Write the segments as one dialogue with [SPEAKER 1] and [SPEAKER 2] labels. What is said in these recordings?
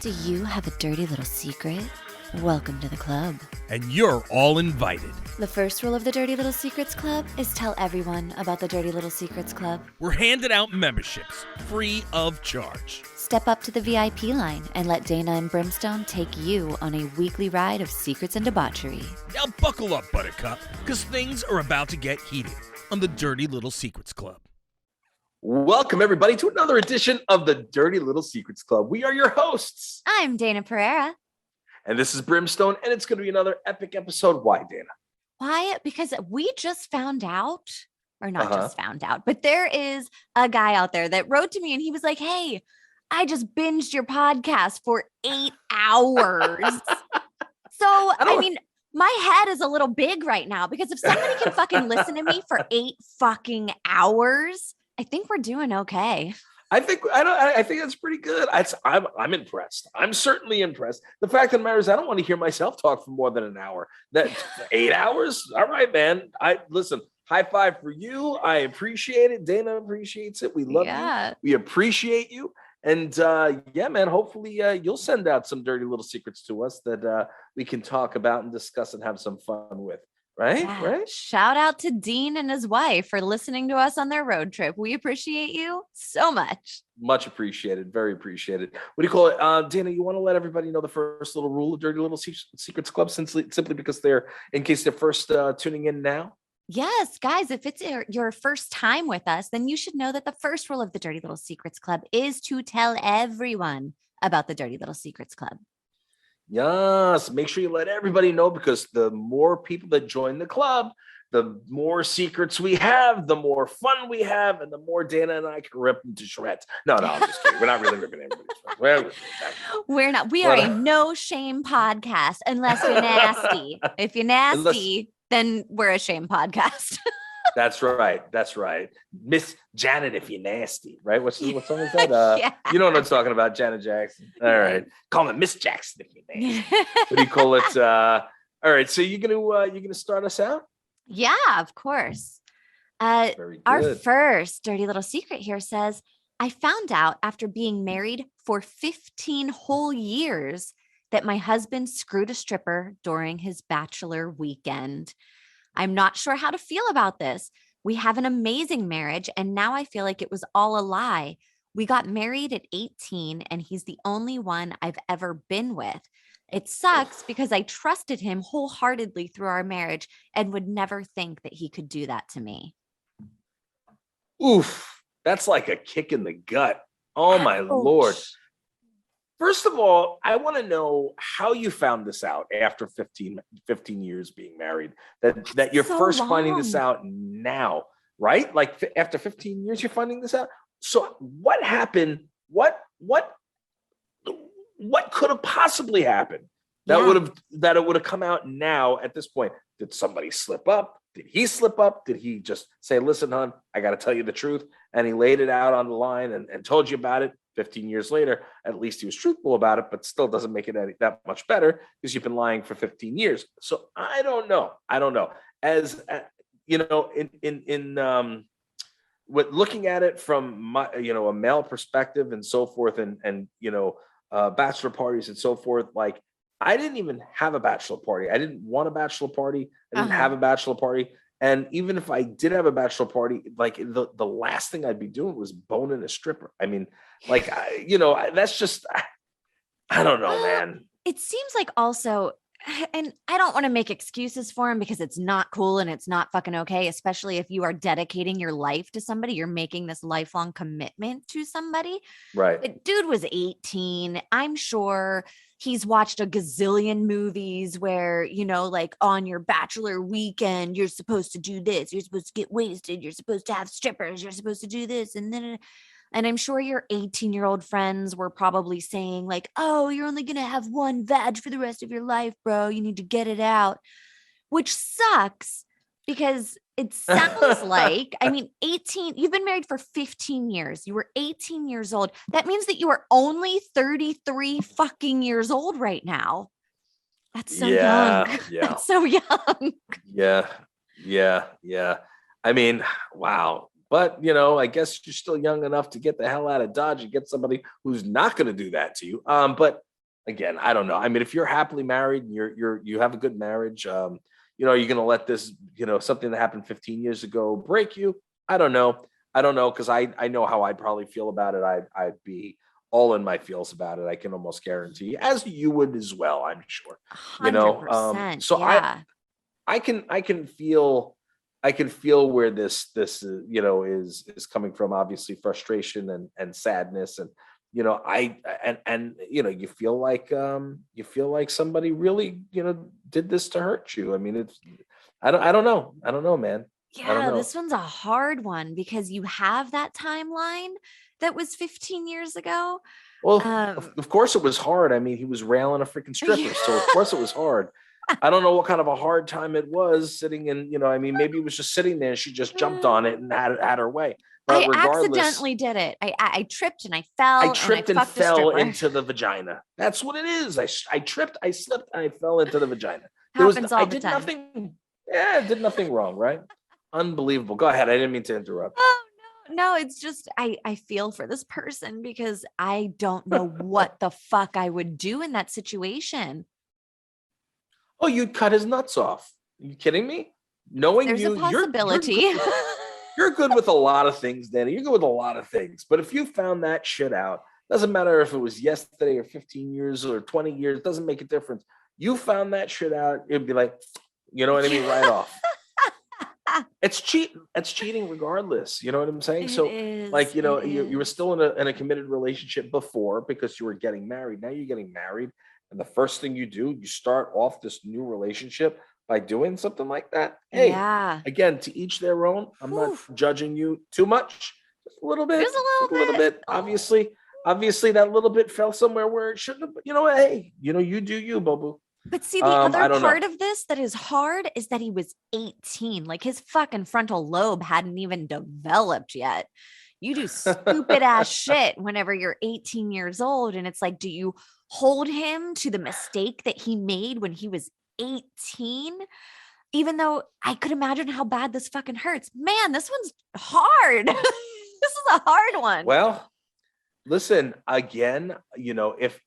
[SPEAKER 1] Do you have a dirty little secret? Welcome to the club.
[SPEAKER 2] And you're all invited.
[SPEAKER 1] The first rule of the Dirty Little Secrets Club is tell everyone about the Dirty Little Secrets Club.
[SPEAKER 2] We're handing out memberships, free of charge.
[SPEAKER 1] Step up to the VIP line and let Dayna and Brimstone take you on a weekly ride of secrets and debauchery.
[SPEAKER 2] Now buckle up, Buttercup, because things are about to get heated on the Dirty Little Secrets Club.
[SPEAKER 3] Welcome, everybody, to another edition of the Dirty Little Secrets Club. We are your hosts.
[SPEAKER 1] I'm Dayna Pereira.
[SPEAKER 3] And this is Brimstone, and it's going to be another epic episode. Why, Dayna?
[SPEAKER 1] Why? Because we just found out, or not just found out, but there is a guy out there that wrote to me and he was like, hey, I just binged your podcast for 8 hours. So, I mean, my head is a little big right now because if somebody can fucking listen to me for 8 fucking hours, I think we're doing okay.
[SPEAKER 3] I think that's pretty good. I'm impressed. I'm certainly impressed. The fact of the matter is, I don't want to hear myself talk for more than an hour. That 8 hours, all right, man. Listen. High five for you. I appreciate it. Dayna appreciates it. We love you. We appreciate you. And yeah, man. Hopefully, you'll send out some dirty little secrets to us that we can talk about and discuss and have some fun with. Right?
[SPEAKER 1] Yeah.
[SPEAKER 3] Right.
[SPEAKER 1] Shout out to Dean and his wife for listening to us on their road trip. We appreciate you so much.
[SPEAKER 3] Much appreciated. Very appreciated. What do you call it? Dayna, you want to let everybody know the first little rule of Dirty Little Secrets Club simply because in case they're first tuning in now?
[SPEAKER 1] Yes, guys, if it's your first time with us, then you should know that the first rule of the Dirty Little Secrets Club is to tell everyone about the Dirty Little Secrets Club.
[SPEAKER 3] Yes, make sure you let everybody know, because the more people that join the club, the more secrets we have, the more fun we have, and the more Dayna and I can rip them to shreds. No, I'm just kidding. We're not really ripping anybody's shreds.
[SPEAKER 1] We're not. We are a no shame podcast unless you're nasty. If you're nasty, then we're a shame podcast.
[SPEAKER 3] That's right. Miss Janet, if you're nasty, right? What song is that?
[SPEAKER 1] Yeah.
[SPEAKER 3] You know what I'm talking about, Janet Jackson. All right. Call me Miss Jackson if you're nasty. What do you call it? All right. So you're gonna start us out?
[SPEAKER 1] Yeah, of course.
[SPEAKER 3] Very good.
[SPEAKER 1] Our first dirty little secret here says, I found out after being married for 15 whole years that my husband screwed a stripper during his bachelor weekend. I'm not sure how to feel about this. We have an amazing marriage, and now I feel like it was all a lie. We got married at 18, and he's the only one I've ever been with. It sucks because I trusted him wholeheartedly through our marriage and would never think that he could do that to me.
[SPEAKER 3] Oof, that's like a kick in the gut. Oh, my Lord. First of all, I want to know how you found this out after 15 years being married, that you're
[SPEAKER 1] so
[SPEAKER 3] first
[SPEAKER 1] long.
[SPEAKER 3] finding this out now, right? Like after 15 years, you're finding this out. So what happened? What could have possibly happened that it would have come out now at this point? Did somebody slip up? Did he slip up? Did he just say, listen, hon, I got to tell you the truth? And he laid it out on the line and told you about it. 15 years later, at least he was truthful about it, but still doesn't make it that much better because you've been lying for 15 years. So I don't know. As you know, in with looking at it from a male perspective and so forth, and bachelor parties and so forth, like I didn't even have a bachelor party. I didn't want a bachelor party. I didn't have a bachelor party. And even if I did have a bachelor party, like the last thing I'd be doing was boning a stripper. I mean, like, that's just, I don't know, man.
[SPEAKER 1] It seems like also, and I don't want to make excuses for him because it's not cool and it's not fucking okay, especially if you are dedicating your life to somebody, you're making this lifelong commitment to somebody.
[SPEAKER 3] Right.
[SPEAKER 1] But dude was 18. I'm sure he's watched a gazillion movies where, like on your bachelor weekend, you're supposed to do this. You're supposed to get wasted. You're supposed to have strippers. You're supposed to do this. And I'm sure your 18-year-old friends were probably saying like, oh, you're only going to have one vag for the rest of your life, bro. You need to get it out, which sucks because it sounds like, 18, you've been married for 15 years. You were 18 years old. That means that you are only 33 fucking years old right now. That's so young.
[SPEAKER 3] Yeah.
[SPEAKER 1] That's so young.
[SPEAKER 3] Yeah. I mean, wow. But, I guess you're still young enough to get the hell out of Dodge and get somebody who's not going to do that to you. But again, I don't know. I mean, if you're happily married and you have a good marriage, you're going to let this, something that happened 15 years ago break you. I don't know. Because I know how I'd probably feel about it. I'd be all in my feels about it. I can almost guarantee, as you would as well, I'm sure.
[SPEAKER 1] 100%.
[SPEAKER 3] So
[SPEAKER 1] yeah.
[SPEAKER 3] I can feel where this is coming from. Obviously, frustration and sadness, and you feel like somebody really did this to hurt you. I mean, it's I don't know, man. I don't
[SPEAKER 1] Yeah,
[SPEAKER 3] know.
[SPEAKER 1] this one's a hard one because you have that timeline that was 15 years ago.
[SPEAKER 3] Well,
[SPEAKER 1] Um,
[SPEAKER 3] of course it was hard. I mean, he was railing a freaking stripper,
[SPEAKER 1] yeah.
[SPEAKER 3] so of course it was hard. I don't know what kind of a hard time it was sitting in, I mean, maybe it was just sitting there and she just jumped on it and had her way. But
[SPEAKER 1] I
[SPEAKER 3] regardless,
[SPEAKER 1] accidentally did it. I tripped and I fell
[SPEAKER 3] I
[SPEAKER 1] and
[SPEAKER 3] tripped
[SPEAKER 1] I
[SPEAKER 3] and
[SPEAKER 1] fucked a
[SPEAKER 3] fell
[SPEAKER 1] stripper.
[SPEAKER 3] into the vagina. That's what it is. I tripped, I slipped, I fell into the vagina.
[SPEAKER 1] Happens all
[SPEAKER 3] I
[SPEAKER 1] the
[SPEAKER 3] did
[SPEAKER 1] time.
[SPEAKER 3] nothing. Yeah, I did nothing wrong, right? Unbelievable. Go ahead. I didn't mean to interrupt.
[SPEAKER 1] Oh no, it's just I feel for this person because I don't know what the fuck I would do in that situation.
[SPEAKER 3] Oh, you'd cut his nuts off. Are you kidding me? Knowing
[SPEAKER 1] There's a
[SPEAKER 3] you,
[SPEAKER 1] possibility.
[SPEAKER 3] you're good with a lot of things, Danny. You're good with a lot of things. But if you found that shit out, doesn't matter if it was yesterday or 15 years or 20 years, doesn't make a difference. You found that shit out, it'd be like, you know what I mean? Right off. It's cheating. It's cheating regardless. You know what I'm saying? So like, you were still in a committed relationship before because you were getting married. Now you're getting married. And the first thing you do, you start off this new relationship by doing something like that. Hey,
[SPEAKER 1] Yeah.
[SPEAKER 3] again, to each their own. I'm not judging you too much. Just a little bit.
[SPEAKER 1] Just a little
[SPEAKER 3] bit. Obviously, that little bit fell somewhere where it shouldn't have. Hey, you do you, boo.
[SPEAKER 1] But see, the other part
[SPEAKER 3] know.
[SPEAKER 1] of this that is hard is that he was 18. Like his fucking frontal lobe hadn't even developed yet. You do stupid ass shit whenever you're 18 years old. And it's like, do you hold him to the mistake that he made when he was 18? Even though I could imagine how bad this fucking hurts. Man, this one's hard. This is a hard one.
[SPEAKER 3] Well, listen, again, if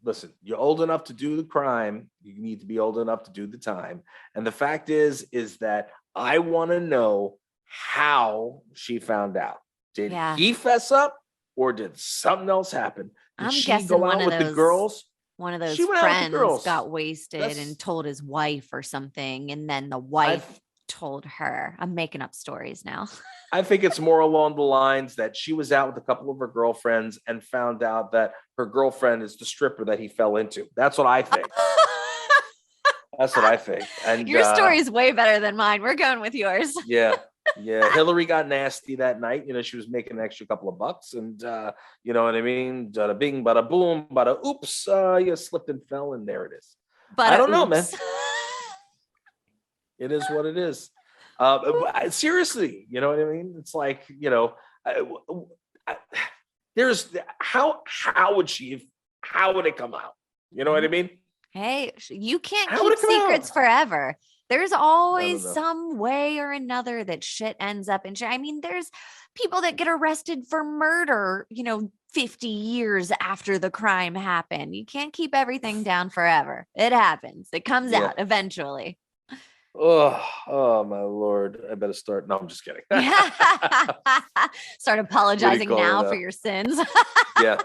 [SPEAKER 3] listen, you're old enough to do the crime, you need to be old enough to do the time. And the fact is that I want to know how she found out. Did he fess up or did something else happen? Did she go out with the girls?
[SPEAKER 1] One of those friends got wasted and told his wife or something. And then the wife told her. I'm making up stories now.
[SPEAKER 3] I think it's more along the lines that she was out with a couple of her girlfriends and found out that her girlfriend is the stripper that he fell into. That's what I think. That's what I think. And
[SPEAKER 1] your story is way better than mine. We're going with yours.
[SPEAKER 3] Yeah. Hillary got nasty that night. She was making an extra couple of bucks, and you know what I mean? Bada bing, bada boom, bada oops. You slipped and fell, and there it is. But I don't know, man. It is what it is. Seriously, you know what I mean? It's like, there's how would it come out? You know what I mean?
[SPEAKER 1] Hey, you can't keep secrets forever. There's always some way or another that shit ends up in. I mean, there's people that get arrested for murder, 50 years after the crime happened. You can't keep everything down forever. It happens. It comes out eventually.
[SPEAKER 3] Oh my Lord. I better start. No, I'm just kidding.
[SPEAKER 1] Start apologizing now for your sins.
[SPEAKER 3] Yeah.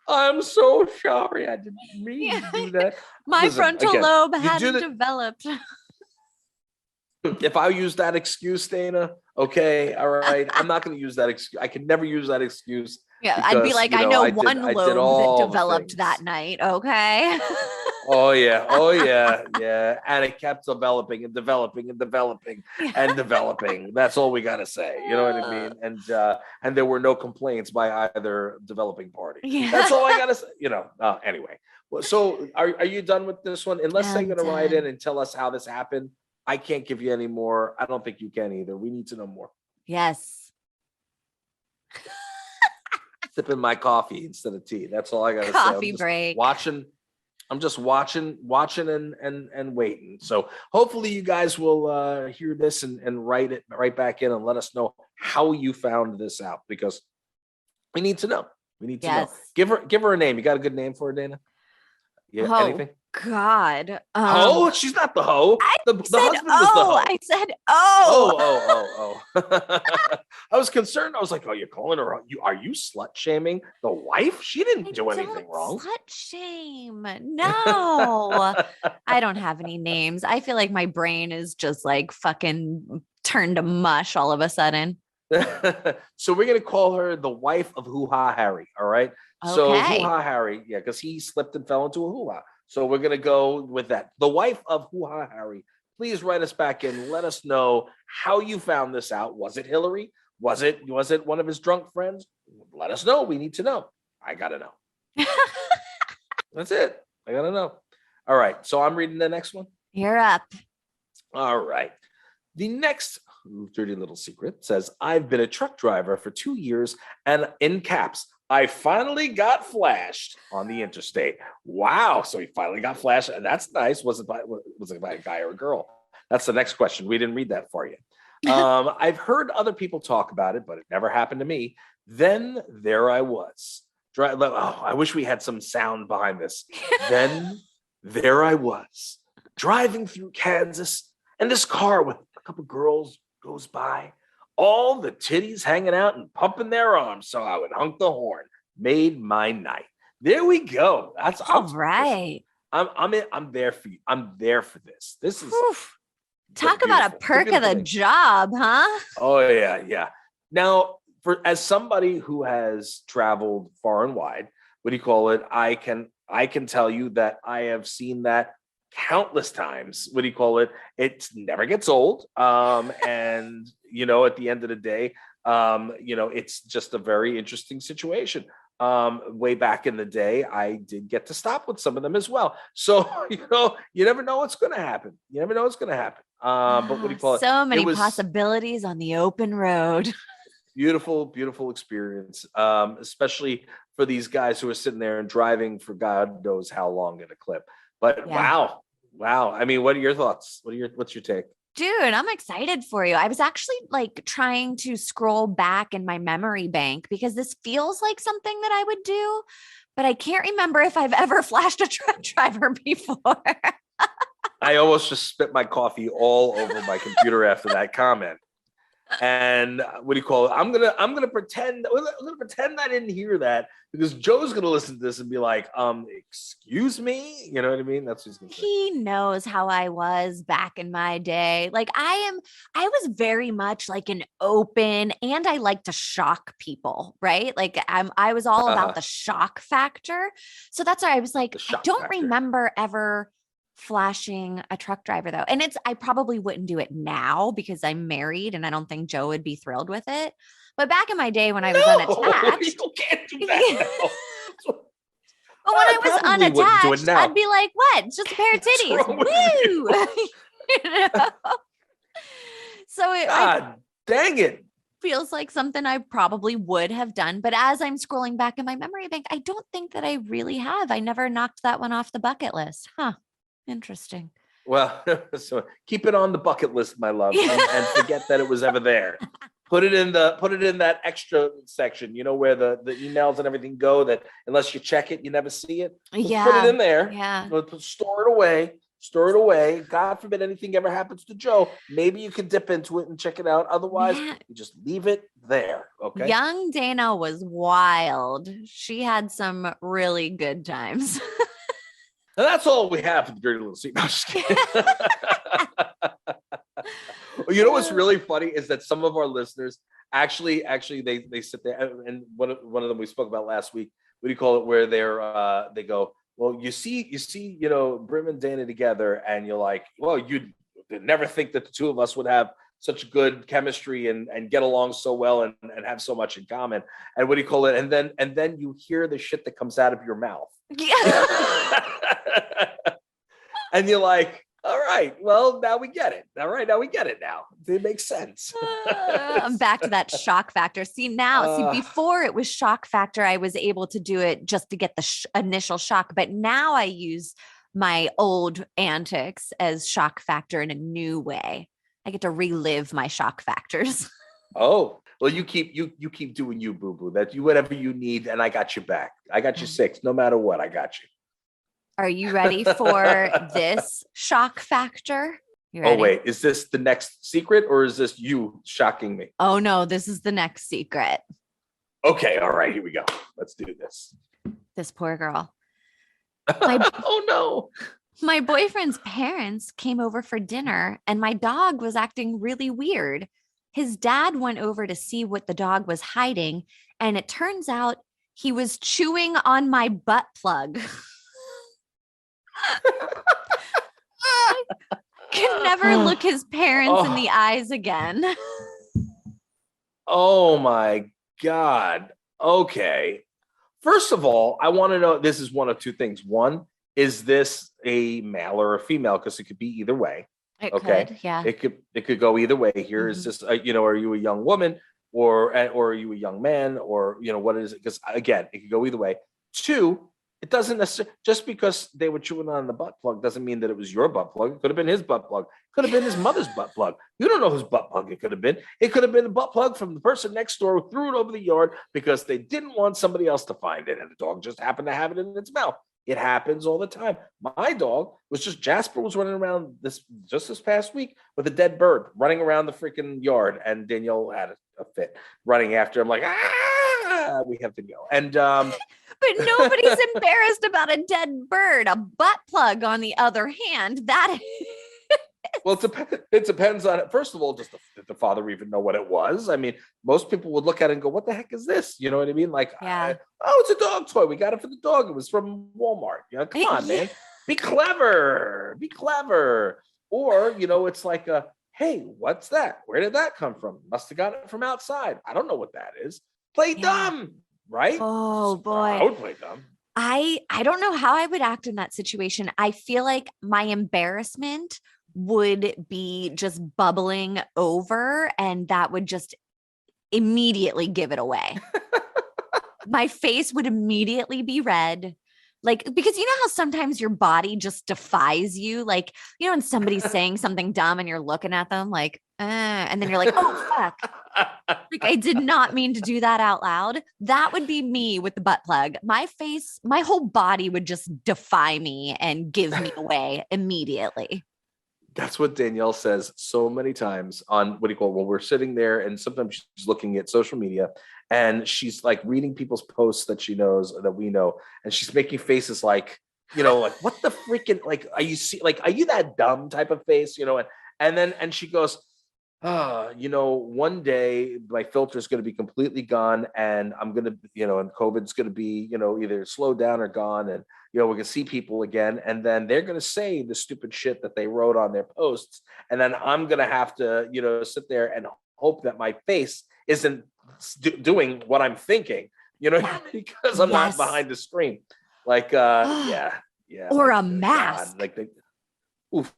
[SPEAKER 3] I'm so sorry. I didn't mean to do that.
[SPEAKER 1] My frontal lobe hadn't developed.
[SPEAKER 3] If I use that excuse, Dayna, okay, all right. I'm not going to use that excuse. I can never use that excuse.
[SPEAKER 1] Yeah, because, I'd be like, I know one lobe that developed that night. Okay.
[SPEAKER 3] Oh yeah. And it kept developing and developing and developing and developing. That's all we gotta say. You know what I mean? And there were no complaints by either developing party. Yeah. That's all I gotta say. Anyway. Well, so are you done with this one? Unless they're gonna write in and tell us how this happened, I can't give you any more. I don't think you can either. We need to know more.
[SPEAKER 1] Yes.
[SPEAKER 3] Sipping my coffee instead of tea. That's all I gotta say.
[SPEAKER 1] Coffee break.
[SPEAKER 3] I'm just watching and waiting. So hopefully you guys will hear this and write it right back in and let us know how you found this out, because we need to know. We need to know. Give her a name. You got a good name for her, Dayna? Yeah,
[SPEAKER 1] Oh
[SPEAKER 3] anything?
[SPEAKER 1] God.
[SPEAKER 3] Hoe? She's not the hoe.
[SPEAKER 1] I
[SPEAKER 3] The
[SPEAKER 1] said,
[SPEAKER 3] husband was the hoe.
[SPEAKER 1] I said,
[SPEAKER 3] I was concerned. I was like, oh, you're calling her? Are you slut shaming the wife? She didn't do anything wrong.
[SPEAKER 1] Slut shame. No, I don't have any names. I feel like my brain is just like fucking turned to mush all of a sudden.
[SPEAKER 3] So we're gonna call her the wife of Hoo Ha Harry. All right. So
[SPEAKER 1] Okay.
[SPEAKER 3] Hoo Ha Harry, yeah, because he slipped and fell into a hoo ha. So we're gonna go with that. The wife of Hoo Ha Harry. Please write us back in. Let us know how you found this out. Was it Hillary? Was it one of his drunk friends? Let us know. We need to know. I gotta know. That's it. I gotta know. All right. So I'm reading the next one.
[SPEAKER 1] You're up.
[SPEAKER 3] All right. The next dirty little secret says, I've been a truck driver for 2 years, and in caps, I finally got flashed on the interstate. Wow. So he finally got flashed, and that's nice. Was it by a guy or a girl? That's the next question. We didn't read that for you. I've heard other people talk about it, but it never happened to me. Then there I was. I wish we had some sound behind this. Then there I was, driving through Kansas, and this car with a couple girls goes by, all the titties hanging out and pumping their arms, so I would honk the horn. Made my night. There we go. That's
[SPEAKER 1] all right.
[SPEAKER 3] I'm there for you. I'm there for this. This is
[SPEAKER 1] talk about a perk of the job, huh?
[SPEAKER 3] Oh yeah. Now, as somebody who has traveled far and wide, what do you call it? I can tell you that I have seen that countless times. What do you call it? It never gets old. And at the end of the day, it's just a very interesting situation. Way back in the day, I did get to stop with some of them as well. So, you never know what's going to happen. But what do you call it?
[SPEAKER 1] So many possibilities on the open road.
[SPEAKER 3] Beautiful experience, especially for these guys who are sitting there and driving for God knows how long in a clip. But yeah. Wow. I mean, what are your thoughts? What's your take?
[SPEAKER 1] Dude, I'm excited for you. I was actually like trying to scroll back in my memory bank because this feels like something that I would do, but I can't remember if I've ever flashed a truck driver before.
[SPEAKER 3] I almost just spit my coffee all over my computer after that comment. And what do you call it? I'm gonna pretend I didn't hear that, because Joe's gonna listen to this and be like, excuse me, you know what I mean? That's what he's gonna say.
[SPEAKER 1] He knows how I was back in my day. Like I was very much like an open, and I like to shock people, right? Like I was all about the shock factor. So that's why I was like, I don't remember ever flashing a truck driver though. And I probably wouldn't do it now because I'm married and I don't think Joe would be thrilled with it. But back in my day when I was unattached,
[SPEAKER 3] you can't do that now.
[SPEAKER 1] But when I was unattached, I'd be like, what? It's just a pair of titties. Woo! So
[SPEAKER 3] dang it.
[SPEAKER 1] Feels like something I probably would have done. But as I'm scrolling back in my memory bank, I don't think that I really have. I never knocked that one off the bucket list. Huh. Interesting.
[SPEAKER 3] Well, so keep it on the bucket list, my love, and forget that it was ever there. Put it in that extra section, where the emails and everything go, that unless you check it, you never see it.
[SPEAKER 1] Yeah.
[SPEAKER 3] Put it in there.
[SPEAKER 1] Yeah.
[SPEAKER 3] Store it away. God forbid anything ever happens to Joe. Maybe you can dip into it and check it out. Otherwise, you just leave it there. Okay.
[SPEAKER 1] Young Dayna was wild. She had some really good times.
[SPEAKER 3] And that's all we have for the dirty little secret. No, I'm just kidding. You know what's really funny is that some of our listeners actually they sit there, and one of them we spoke about last week. What do you call it? Where they go, well, you see, Brim and Dayna together, and you're like, well, you'd never think that the two of us would have such good chemistry and get along so well and have so much in common. And what do you call it? And then you hear the shit that comes out of your mouth. Yeah. And you're like, all right, well, now we get it. All right, now we get it now. It makes sense.
[SPEAKER 1] I'm back to that shock factor. See, before it was shock factor, I was able to do it just to get the initial shock. But now I use my old antics as shock factor in a new way. I get to relive my shock factors.
[SPEAKER 3] Oh, well, you keep doing you, boo-boo. That you, whatever you need, and I got you back. I got you 6, no matter what. I got you.
[SPEAKER 1] Are you ready for this shock factor? You ready?
[SPEAKER 3] Oh, wait. Is this the next secret or is this you shocking me?
[SPEAKER 1] Oh, no, this is the next secret.
[SPEAKER 3] Okay. All right. Here we go. Let's do this.
[SPEAKER 1] This poor girl.
[SPEAKER 3] Oh, no.
[SPEAKER 1] My boyfriend's parents came over for dinner and my dog was acting really weird. His dad went over to see what the dog was hiding, and it turns out he was chewing on my butt plug. I can never look his parents in the eyes again.
[SPEAKER 3] Oh my God. Okay. First of all, I want to know, this is one of two things. One, is this a male or a female? Because it could be either way.
[SPEAKER 1] It could, yeah.
[SPEAKER 3] It could go either way here. Is this, are you a young woman or are you a young man, or, what is it? Because again, it could go either way. Two, it doesn't necessarily, just because they were chewing on the butt plug doesn't mean that it was your butt plug. It could have been his butt plug. Could have been his mother's butt plug. You don't know whose butt plug it could have been. It could have been the butt plug from the person next door who threw it over the yard because they didn't want somebody else to find it, and the dog just happened to have it in its mouth. It happens all the time. My dog Jasper was running around this past week with a dead bird running around the freaking yard, and Danielle had a fit running after him like, we have to go. And
[SPEAKER 1] but nobody's embarrassed about a dead bird. A butt plug, on the other hand, that
[SPEAKER 3] well, it depends on it. First of all, did the father even know what it was? I mean, most people would look at it and go, what the heck is this? You know what I mean? Like,
[SPEAKER 1] yeah.
[SPEAKER 3] It's a dog toy. We got it for the dog. It was from Walmart. Come on, man. Be clever. Or, it's like, hey, what's that? Where did that come from? Must have got it from outside. I don't know what that is. Play dumb, right?
[SPEAKER 1] Oh, boy.
[SPEAKER 3] I would play dumb.
[SPEAKER 1] I don't know how I would act in that situation. I feel like my embarrassment would be just bubbling over, and that would just immediately give it away. My face would immediately be red. Like, because you know how sometimes your body just defies you? Like, when somebody's saying something dumb and you're looking at them like, and then you're like, oh, fuck. Like, I did not mean to do that out loud. That would be me with the butt plug. My face, my whole body would just defy me and give me away immediately.
[SPEAKER 3] That's what Danielle says so many times on when we're sitting there, and sometimes she's looking at social media and she's like reading people's posts that she knows, that we know, and she's making faces like, like, what the freaking, like, are you that dumb type of face, and she goes, one day my filter is going to be completely gone, and I'm going to, and COVID's going to be, either slowed down or gone, and we can see people again, and then they're going to say the stupid shit that they wrote on their posts, and then I'm going to have to, sit there and hope that my face isn't doing what I'm thinking, because I'm not behind the screen, like, yeah,
[SPEAKER 1] or
[SPEAKER 3] like,
[SPEAKER 1] a mask,
[SPEAKER 3] oof.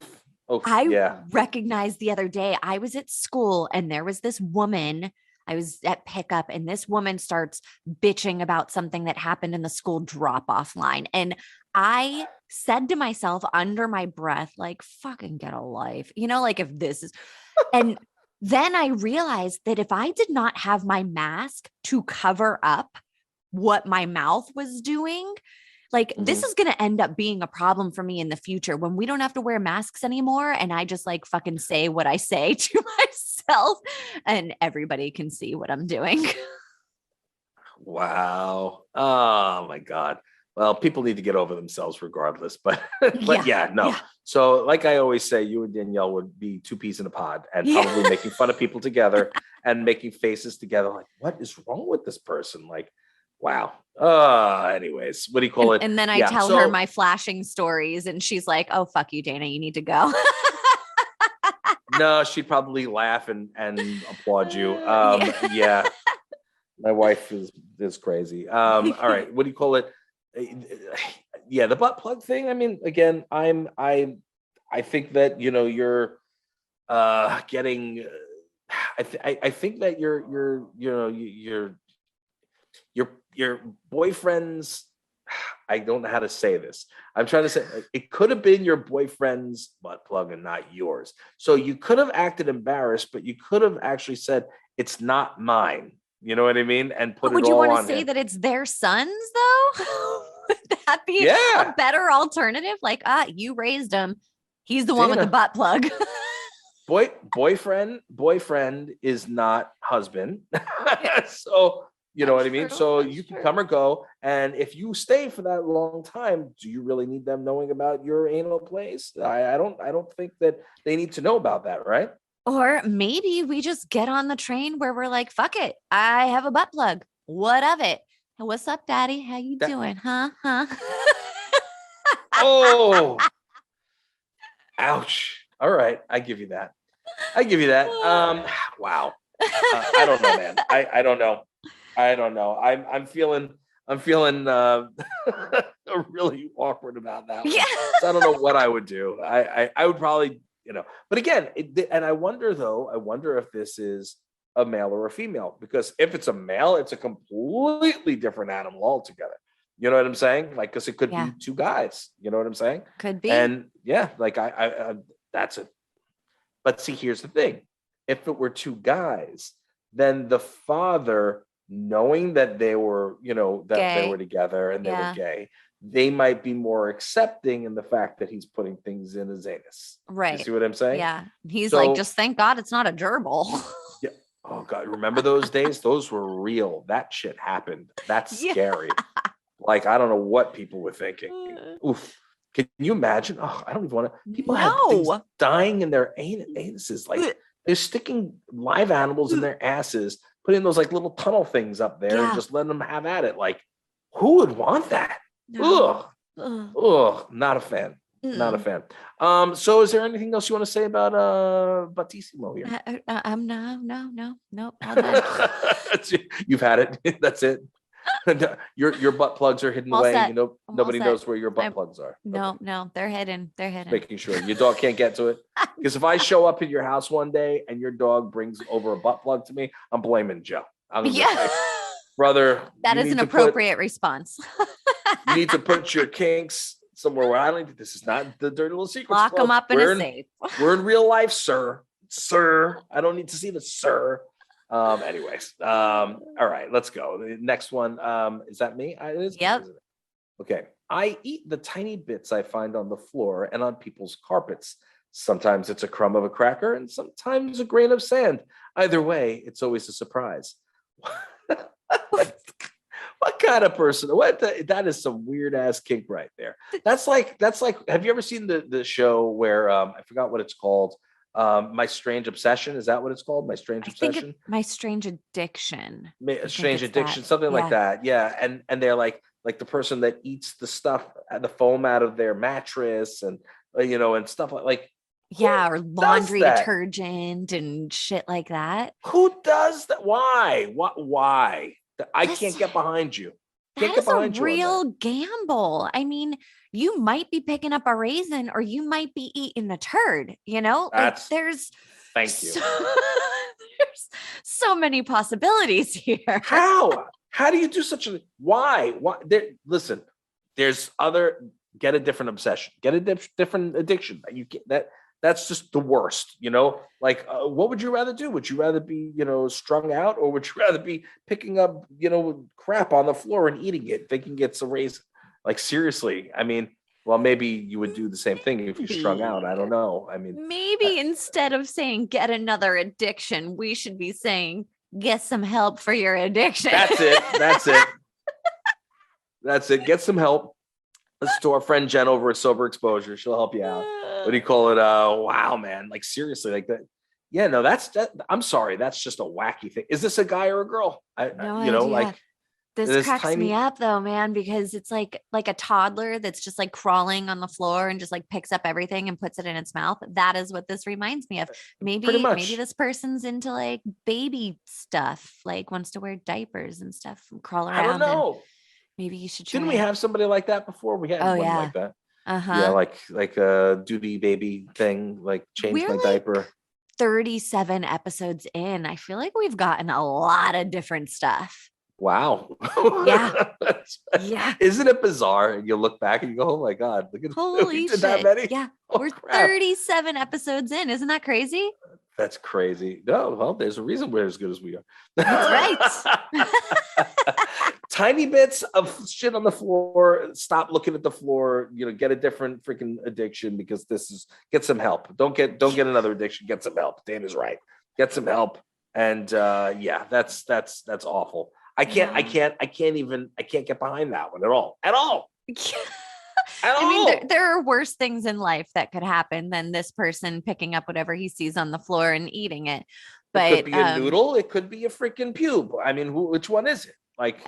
[SPEAKER 1] I recognized the other day, I was at school and there was this woman, I was at pickup, and this woman starts bitching about something that happened in the school drop-off line. And I said to myself under my breath, like, fucking get a life, like, if this is, and then I realized that if I did not have my mask to cover up what my mouth was doing, like, this is going to end up being a problem for me in the future when we don't have to wear masks anymore. And I just like fucking say what I say to myself and everybody can see what I'm doing.
[SPEAKER 3] Wow. Oh my God. Well, people need to get over themselves regardless, but no. So like I always say, you and Danielle would be two peas in a pod, and probably making fun of people together and making faces together. Like, what is wrong with this person? Like, wow. Anyways, what do you call it?
[SPEAKER 1] And then I tell her my flashing stories, and she's like, oh, fuck you, Dayna, you need to go.
[SPEAKER 3] No, she'd probably laugh and applaud you. Yeah. My wife is crazy. All right. What do you call it? Yeah, the butt plug thing. I mean, again, I think that, you're getting, I think that your boyfriend's, I don't know how to say this. I'm trying to say it could have been your boyfriend's butt plug and not yours. So you could have acted embarrassed, but you could have actually said, it's not mine. You know what I mean? And put it all on him.
[SPEAKER 1] Would you want to say that it's their son's though? Would that be a better alternative? Like, you raised him. He's the one with the butt plug.
[SPEAKER 3] Boyfriend is not husband. So, you know what I mean? So you can come or go. And if you stay for that long time, do you really need them knowing about your anal plays? I don't think that they need to know about that, right?
[SPEAKER 1] Or maybe we just get on the train where we're like, fuck it. I have a butt plug. What of it? What's up, daddy? How you doing? Huh?
[SPEAKER 3] Oh, ouch. All right. I give you that. Wow. I don't know, man. I don't know. I'm feeling really awkward about that one.
[SPEAKER 1] Yeah.
[SPEAKER 3] So I don't know what I would do. I would probably, but again, and I wonder if this is a male or a female, because if it's a male, it's a completely different animal altogether. You know what I'm saying? Like, because it could be two guys. You know what I'm saying?
[SPEAKER 1] Could be.
[SPEAKER 3] And like I that's it. But see, here's the thing. If it were two guys, then the father, knowing that they were, they were together and they were gay, they might be more accepting in the fact that he's putting things in his anus.
[SPEAKER 1] Right.
[SPEAKER 3] You see what I'm saying?
[SPEAKER 1] Yeah. He's like, just thank God it's not a gerbil. Yeah.
[SPEAKER 3] Oh God. Remember those days? Those were real. That shit happened. That's scary. Like, I don't know what people were thinking. Oof. Can you imagine? Oh, I don't even want to. People have things dying in their anuses. Like, they're sticking live animals in their asses, putting those like little tunnel things up there and just letting them have at it. Like, who would want that? No. Ugh. Not a fan. Not a fan. So is there anything else you want to say about Battissimo here?
[SPEAKER 1] No.
[SPEAKER 3] You've had it. That's it. Your butt plugs are hidden away. Nobody knows where your butt plugs are.
[SPEAKER 1] No, they're hidden.
[SPEAKER 3] Making sure your dog can't get to it. Because if I show up at your house one day and your dog brings over a butt plug to me, I'm blaming Joe. I'm gonna be like, brother,
[SPEAKER 1] that is an appropriate response.
[SPEAKER 3] You need to put your kinks somewhere where I don't. This is not the Dirty Little Secrets
[SPEAKER 1] Lock
[SPEAKER 3] Club.
[SPEAKER 1] them up in a safe.
[SPEAKER 3] We're in real life, sir. I don't need to see the sir. Anyways, all right, let's go. The next one, is that me? It is.
[SPEAKER 1] Yep.
[SPEAKER 3] Okay. I eat the tiny bits I find on the floor and on people's carpets. Sometimes it's a crumb of a cracker and sometimes a grain of sand. Either way, it's always a surprise. What kind of person? That is some weird ass kink right there. That's like. Have you ever seen the show where I forgot what it's called? My Strange Obsession, is that what it's called? My Strange Obsession?
[SPEAKER 1] My Strange Addiction.
[SPEAKER 3] Strange Addiction, something like that. Yeah. And they're like the person that eats the stuff, the foam out of their mattress and and stuff like
[SPEAKER 1] or laundry detergent and shit like that.
[SPEAKER 3] Who does that? Why? I can't get behind you.
[SPEAKER 1] That is a real gamble. I mean, you might be picking up a raisin or you might be eating a turd, there's
[SPEAKER 3] there's
[SPEAKER 1] so many possibilities here.
[SPEAKER 3] How do you do such a why? Listen, there's get a different obsession, get a different addiction. You get that's just the worst, what would you rather do? Would you rather be, strung out, or would you rather be picking up, crap on the floor and eating it, thinking it's a raisin? Like, seriously, I mean, well, maybe you would do the same thing if you're strung out. I don't know. I mean,
[SPEAKER 1] maybe instead of saying get another addiction, we should be saying get some help for your addiction.
[SPEAKER 3] That's it. Get some help. Listen to our friend Jen over at Sober Exposure. She'll help you out. What do you call it? Wow, man. Like, seriously, like that. Yeah, no, I'm sorry. That's just a wacky thing. Is this a guy or a girl?
[SPEAKER 1] No idea. This cracks me up though, man, because it's like a toddler that's just like crawling on the floor and just like picks up everything and puts it in its mouth. That is what this reminds me of. Maybe this person's into like baby stuff, like wants to wear diapers and stuff and crawl around.
[SPEAKER 3] I don't know.
[SPEAKER 1] Maybe you should try.
[SPEAKER 3] Didn't we have somebody like that before? We had one like that. Yeah, like a duty baby thing, like change my diaper.
[SPEAKER 1] 37 episodes in. I feel like we've gotten a lot of different stuff.
[SPEAKER 3] Wow.
[SPEAKER 1] Yeah.
[SPEAKER 3] Isn't it bizarre? And you look back and you go, oh my God, look at
[SPEAKER 1] holy
[SPEAKER 3] we did
[SPEAKER 1] shit.
[SPEAKER 3] that many.
[SPEAKER 1] Yeah.
[SPEAKER 3] Oh,
[SPEAKER 1] we're
[SPEAKER 3] crap.
[SPEAKER 1] 37 episodes in. Isn't that crazy?
[SPEAKER 3] That's crazy. No, well, there's a reason we're as good as we are.
[SPEAKER 1] That's right.
[SPEAKER 3] Tiny bits of shit on the floor. Stop looking at the floor. Get a different freaking addiction because get some help. Don't get another addiction. Get some help. Dana's right. Get some help. And yeah, that's awful. I can't get behind that one at all. At all.
[SPEAKER 1] I mean, there are worse things in life that could happen than this person picking up whatever he sees on the floor and eating it. But
[SPEAKER 3] it could be a noodle. It could be a freaking pube. I mean, which one is it? Like,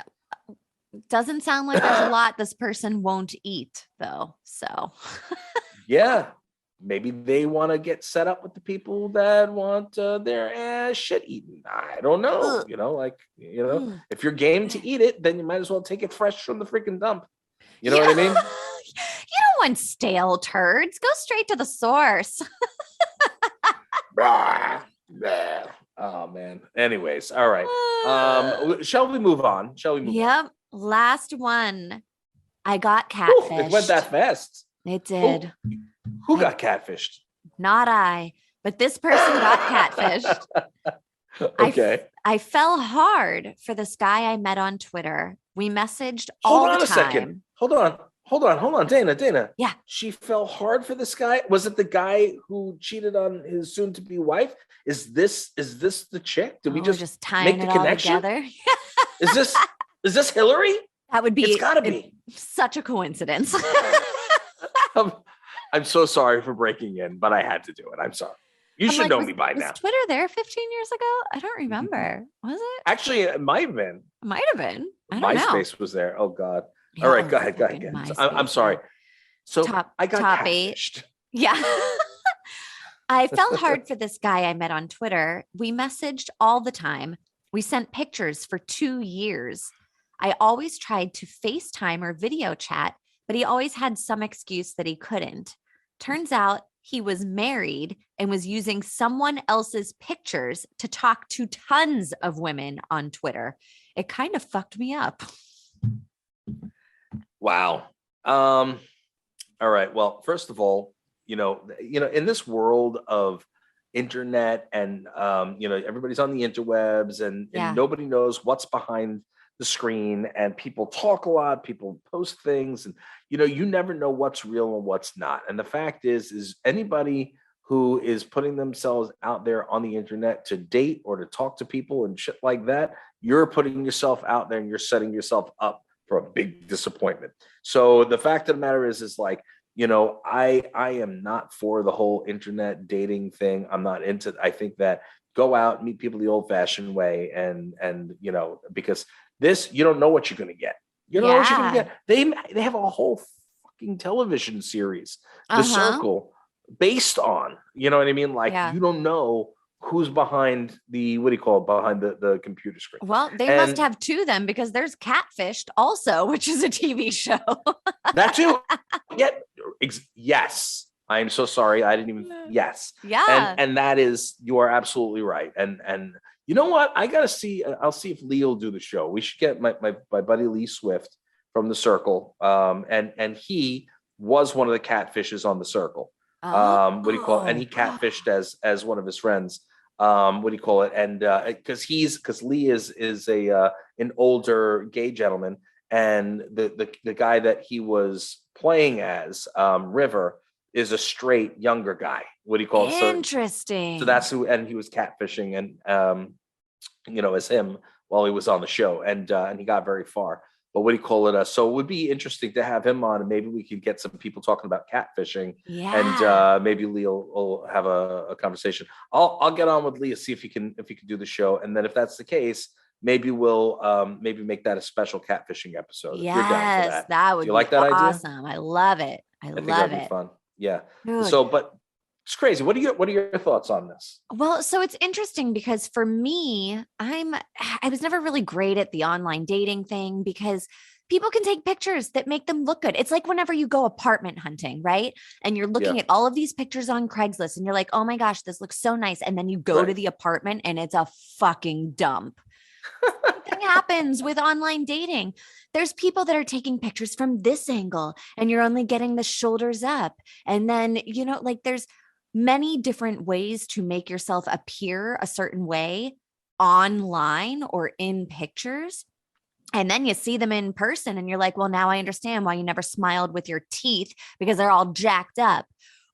[SPEAKER 1] doesn't sound like there's a lot this person won't eat, though. So,
[SPEAKER 3] yeah, maybe they want to get set up with the people that want their ass shit eaten. I don't know. If you're game to eat it, then you might as well take it fresh from the freaking dump. You know what I mean?
[SPEAKER 1] You don't want stale turds. Go straight to the source.
[SPEAKER 3] Oh man. Anyways, all right. Shall we move on?
[SPEAKER 1] Yep. Last one. I got catfished.
[SPEAKER 3] It went that fast.
[SPEAKER 1] It did.
[SPEAKER 3] Who got catfished?
[SPEAKER 1] Not I, but this person got catfished.
[SPEAKER 3] Okay.
[SPEAKER 1] I fell hard for this guy I met on Twitter. We messaged all the time. Hold on a second.
[SPEAKER 3] Hold on. Dayna.
[SPEAKER 1] Yeah.
[SPEAKER 3] She fell hard for this guy. Was it the guy who cheated on his soon-to-be wife? Is this the chick? Did we just
[SPEAKER 1] tying
[SPEAKER 3] make the
[SPEAKER 1] it
[SPEAKER 3] connection?
[SPEAKER 1] all together?
[SPEAKER 3] Is this Hillary?
[SPEAKER 1] That would be.
[SPEAKER 3] It's gotta be
[SPEAKER 1] such a coincidence.
[SPEAKER 3] I'm so sorry for breaking in, but I had to do it. I'm sorry. You should know me by now.
[SPEAKER 1] Was Twitter there 15 years ago? I don't remember. Was it?
[SPEAKER 3] Actually, it might have been.
[SPEAKER 1] Might have been. I don't know.
[SPEAKER 3] MySpace was there. Oh God. All right, go ahead. I'm sorry. So I got top catfished.
[SPEAKER 1] 8. Yeah. I fell hard for this guy I met on Twitter. We messaged all the time. We sent pictures for 2 years. I always tried to FaceTime or video chat, but he always had some excuse that he couldn't. Turns out he was married and was using someone else's pictures to talk to tons of women on Twitter. It kind of fucked me up.
[SPEAKER 3] Wow. All right. Well, first of all, in this world of internet and everybody's on the interwebs and nobody knows what's behind the screen, and people talk a lot, people post things, and you never know what's real and what's not. And the fact is anybody who is putting themselves out there on the internet to date or to talk to people and shit like that, you're putting yourself out there and you're setting yourself up for a big disappointment. So the fact of the matter is like, I am not for the whole internet dating thing. I'm not into. I think that go out, meet people the old-fashioned way, and because this, you don't know what you're going to get. You don't know what you're going to get. They have a whole fucking television series, The Circle, based on, you know what I mean? Like, you don't know who's behind behind the computer screen.
[SPEAKER 1] Well, they must have 2 then, because there's Catfished also, which is a TV show.
[SPEAKER 3] That too. Yes. I'm so sorry. I didn't even. Yes.
[SPEAKER 1] Yeah.
[SPEAKER 3] And that is, you are absolutely right. And you know what? I gotta see. I'll see if Lee will do the show. We should get my buddy Lee Swift from The Circle. And he was one of the catfishes on The Circle. And he catfished as one of his friends. And because Lee is an older gay gentleman, and the guy that he was playing as, River, is a straight younger guy.
[SPEAKER 1] Interesting.
[SPEAKER 3] So that's who, and he was catfishing and as him while he was on the show, and he got very far. But so it would be interesting to have him on, and maybe we could get some people talking about catfishing.
[SPEAKER 1] Yeah.
[SPEAKER 3] And maybe Lee will have a conversation. I'll get on with Lee, see if he can do the show, and then if that's the case, maybe we'll maybe make that a special catfishing episode.
[SPEAKER 1] Yes, that would be like that awesome. Idea? I love it. I love that'd
[SPEAKER 3] it. Be fun. Yeah.
[SPEAKER 1] Good.
[SPEAKER 3] So, but it's crazy. What are your thoughts on this?
[SPEAKER 1] Well, so it's interesting because for me, I was never really great at the online dating thing, because people can take pictures that make them look good. It's like whenever you go apartment hunting, right? And you're looking at all of these pictures on Craigslist and you're like, oh my gosh, this looks so nice. And then you go to the apartment and it's a fucking dump. Something happens with online dating. There's people that are taking pictures from this angle and you're only getting the shoulders up. And then, there's many different ways to make yourself appear a certain way online or in pictures. And then you see them in person and you're like, well, now I understand why you never smiled with your teeth because they're all jacked up.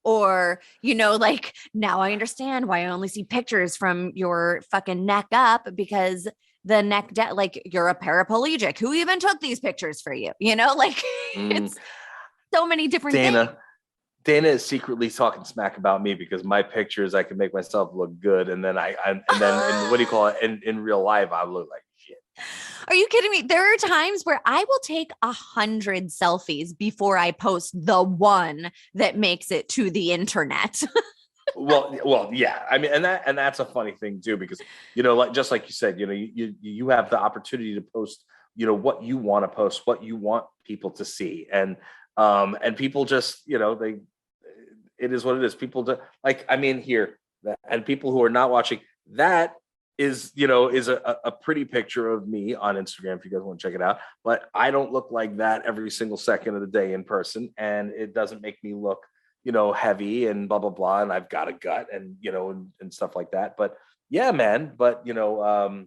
[SPEAKER 1] Or, like now I understand why I only see pictures from your fucking neck up because the neck, like you're a paraplegic. Who even took these pictures for you? Like it's so many different things.
[SPEAKER 3] Dayna is secretly talking smack about me because my pictures, I can make myself look good. And then what do you call it? In real life, I look like shit.
[SPEAKER 1] Are you kidding me? There are times where I will take 100 selfies before I post the one that makes it to the internet.
[SPEAKER 3] well, yeah. I mean, and that's a funny thing too, because, like, just like you said, you have the opportunity to post, what you want to post, what you want people to see. And people just, it is what it is. People do, like, I mean, here, and people who are not watching, that is a pretty picture of me on Instagram if you guys want to check it out. But I don't look like that every single second of the day in person, and it doesn't make me look heavy and blah blah blah, and I've got a gut and and stuff like that. But yeah, man, but I know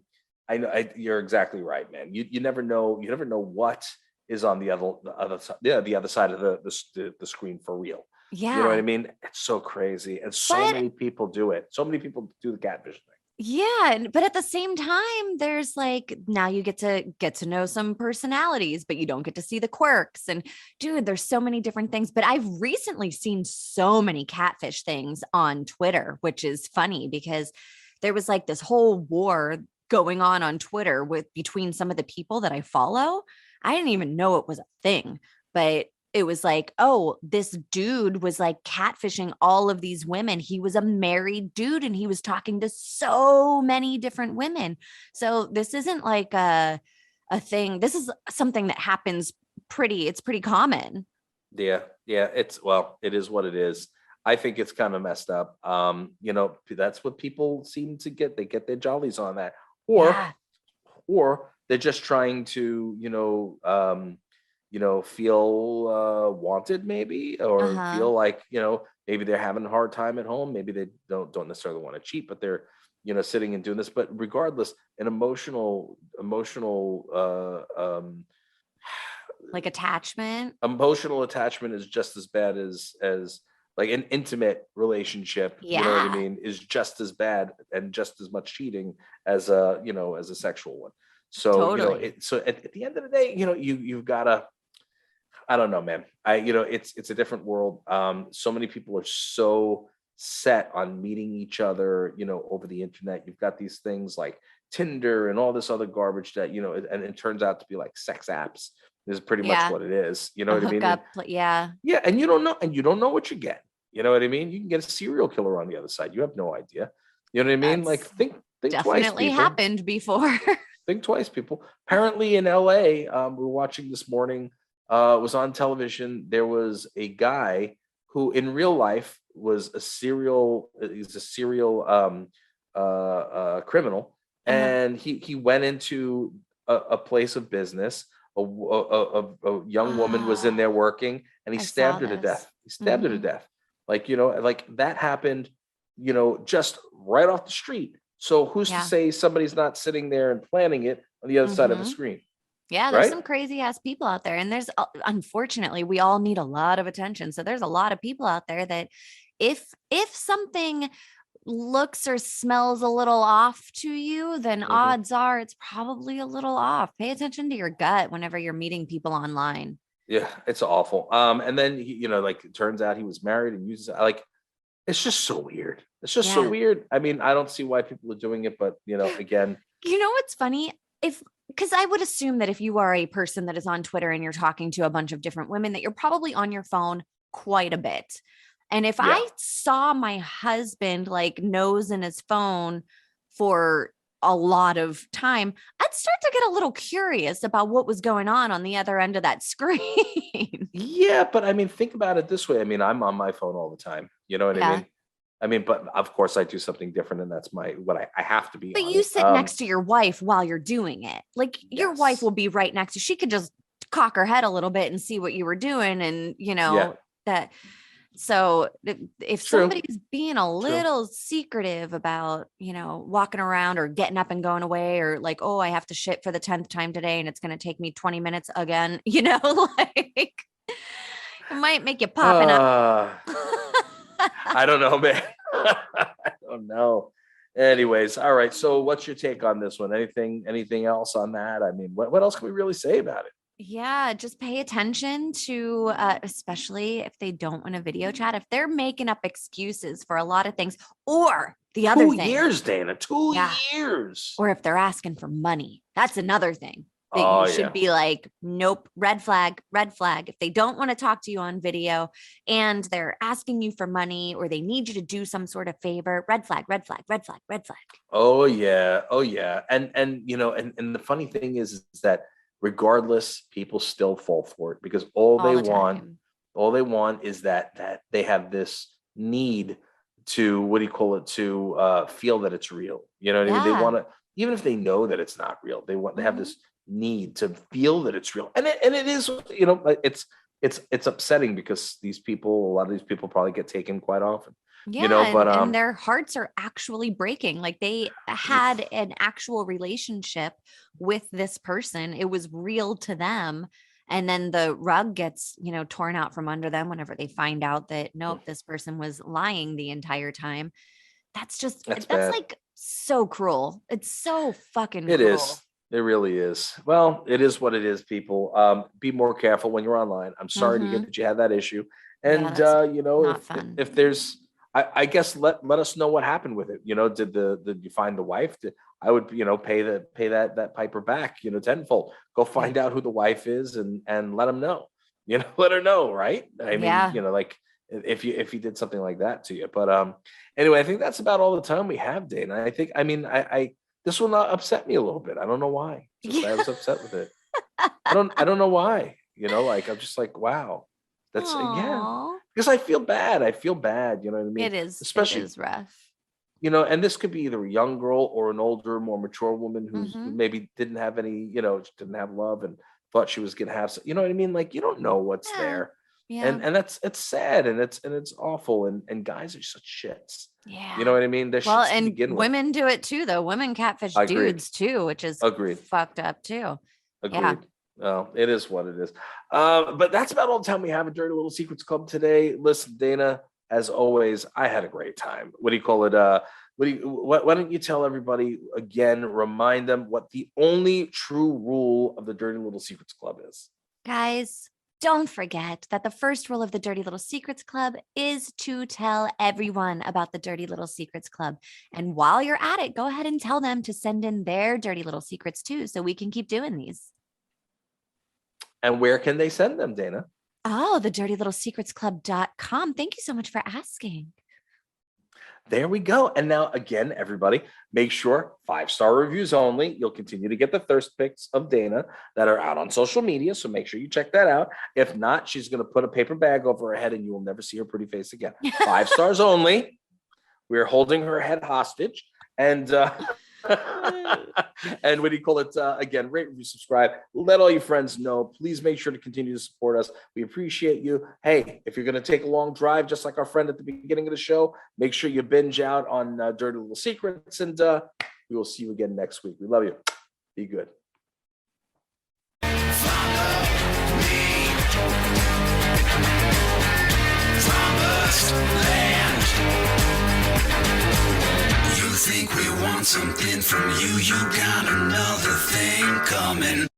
[SPEAKER 3] you're exactly right, man. You never know what is on the other side of the screen for real.
[SPEAKER 1] Yeah,
[SPEAKER 3] you know what I mean? It's so crazy, and many people do it. So many people do the catfish thing.
[SPEAKER 1] Yeah, but at the same time, there's like now you get to know some personalities, but you don't get to see the quirks. And dude, there's so many different things. But I've recently seen so many catfish things on Twitter, which is funny because there was like this whole war going on Twitter between some of the people that I follow. I didn't even know it was a thing, but it was like, oh, this dude was like catfishing all of these women. He was a married dude and he was talking to so many different women. So this isn't like a thing. This is something that happens it's pretty common.
[SPEAKER 3] Yeah. It is what it is. I think it's kind of messed up. That's what people seem to get. They get their jollies on that. Or they're just trying to, feel wanted maybe, or feel like, maybe they're having a hard time at home. Maybe they don't necessarily want to cheat, but they're, sitting and doing this. But regardless, an emotional,
[SPEAKER 1] like attachment.
[SPEAKER 3] Emotional attachment is just as bad as like an intimate relationship.
[SPEAKER 1] Yeah.
[SPEAKER 3] You know what I mean? Is just as bad and just as much cheating as a sexual one. So,
[SPEAKER 1] totally.
[SPEAKER 3] So at the end of the day, you've gotta, I don't know, man. It's a different world. So many people are so set on meeting each other, over the internet. You've got these things like Tinder and all this other garbage that, and it turns out to be like sex apps. This is pretty much what it is. You know what I mean?
[SPEAKER 1] Yeah.
[SPEAKER 3] Yeah. And you don't know what you get. You know what I mean? You can get a serial killer on the other side. You have no idea. You know what I mean? Like think twice.
[SPEAKER 1] Definitely happened before.
[SPEAKER 3] Think twice, people. Apparently in LA, we were watching this morning, was on television. There was a guy who in real life was a serial criminal. And he went into a place of business. A young woman was in there working, and he stabbed her to death. He stabbed her to death. Like, like that happened, just right off the street. So who's to say somebody's not sitting there and planning it on the other side of the screen?
[SPEAKER 1] Yeah, there's some crazy ass people out there. And there's, unfortunately, we all need a lot of attention. So there's a lot of people out there that if something looks or smells a little off to you, then odds are it's probably a little off. Pay attention to your gut whenever you're meeting people online.
[SPEAKER 3] Yeah, it's awful. And then, like it turns out he was married and uses like, it's just so weird. It's just so weird. I mean, I don't see why people are doing it, but again.
[SPEAKER 1] What's funny? Because I would assume that if you are a person that is on Twitter and you're talking to a bunch of different women, that you're probably on your phone quite a bit. And if I saw my husband like nose in his phone for a lot of time, I'd start to get a little curious about what was going on the other end of that screen.
[SPEAKER 3] Yeah, but I mean, think about it this way. I mean, I'm on my phone all the time. You know what I mean? I mean, but of course I do something different, and that's what I have to be.
[SPEAKER 1] But you sit next to your wife while you're doing it. Like your wife will be right next to you. She could just cock her head a little bit and see what you were doing. And that So if
[SPEAKER 3] True.
[SPEAKER 1] somebody's being a little secretive about, walking around or getting up and going away, or like, oh, I have to shit for the 10th time today and it's going to take me 20 minutes again, like it might make you popping up.
[SPEAKER 3] I don't know, man. I don't know. Anyways, all right. So what's your take on this one? Anything else on that? I mean, what else can we really say about it?
[SPEAKER 1] Yeah, just pay attention to, especially if they don't want a video chat, if they're making up excuses for a lot of things, or the other
[SPEAKER 3] 2
[SPEAKER 1] thing,
[SPEAKER 3] years, Dayna, 2 years.
[SPEAKER 1] or if they're asking for money, that's another thing that you should be like, nope, red flag, red flag. If they don't want to talk to you on video and they're asking you for money, or they need you to do some sort of favor, red flag, red flag, red flag, red flag.
[SPEAKER 3] Oh yeah. And the funny thing is that regardless, people still fall for it, because all they want is that they have this need to, to feel that it's real. You know what I mean? They want to, even if they know that it's not real, they have this need to feel that it's real. And it is, it's upsetting, because a lot of these people probably get taken quite often.
[SPEAKER 1] Yeah, and their hearts are actually breaking. Like, they had an actual relationship with this person. It was real to them. And then the rug gets, torn out from under them whenever they find out that, nope, this person was lying the entire time. That's like so cruel. It's so fucking cruel.
[SPEAKER 3] It is. It really is. Well, it is what it is, people. Be more careful when you're online. I'm sorry to hear that you had that issue. And, if there's, I guess let us know what happened with it. Did you find the wife? I would, pay that piper back, tenfold. Go find out who the wife is and let them know. Let her know, right? I mean, like if he did something like that to you. But anyway, I think that's about all the time we have, Dayna. I this will not upset me a little bit. I don't know why. I was upset with it. I don't know why. I'm just like, wow. That's because I feel bad. You know what I mean?
[SPEAKER 1] It is,
[SPEAKER 3] especially,
[SPEAKER 1] it is rough.
[SPEAKER 3] And this could be either a young girl or an older, more mature woman who maybe didn't have any, didn't have love and thought she was gonna have. You know what I mean? Like, you don't know what's there. Yeah. And it's sad and it's awful. And guys are such shits. Yeah. You know what I mean?
[SPEAKER 1] Well, and women do it too, though. Women catfish dudes too, which is fucked up too.
[SPEAKER 3] Agreed. Yeah. Well, it is what it is. But that's about all the time we have at Dirty Little Secrets Club today. Listen, Dayna, as always, I had a great time. What do you call it? Why don't you tell everybody again, remind them what the only true rule of the Dirty Little Secrets Club is?
[SPEAKER 1] Guys, don't forget that the first rule of the Dirty Little Secrets Club is to tell everyone about the Dirty Little Secrets Club. And while you're at it, go ahead and tell them to send in their dirty little secrets too, so we can keep doing these.
[SPEAKER 3] And where can they send them, Dayna?
[SPEAKER 1] Oh, the dirtylittlesecretsclub.com. Thank you so much for asking.
[SPEAKER 3] There we go. And now, again, everybody, make sure 5-star reviews only. You'll continue to get the thirst pics of Dayna that are out on social media. So make sure you check that out. If not, she's going to put a paper bag over her head and you will never see her pretty face again. 5 stars only. We're holding her head hostage. And and what do you call it? Again, rate, review, subscribe. Let all your friends know. Please make sure to continue to support us. We appreciate you. Hey, if you're going to take a long drive, just like our friend at the beginning of the show, make sure you binge out on Dirty Little Secrets. And we will see you again next week. We love you. Be good.
[SPEAKER 4] Think we want something from you, you got another thing coming.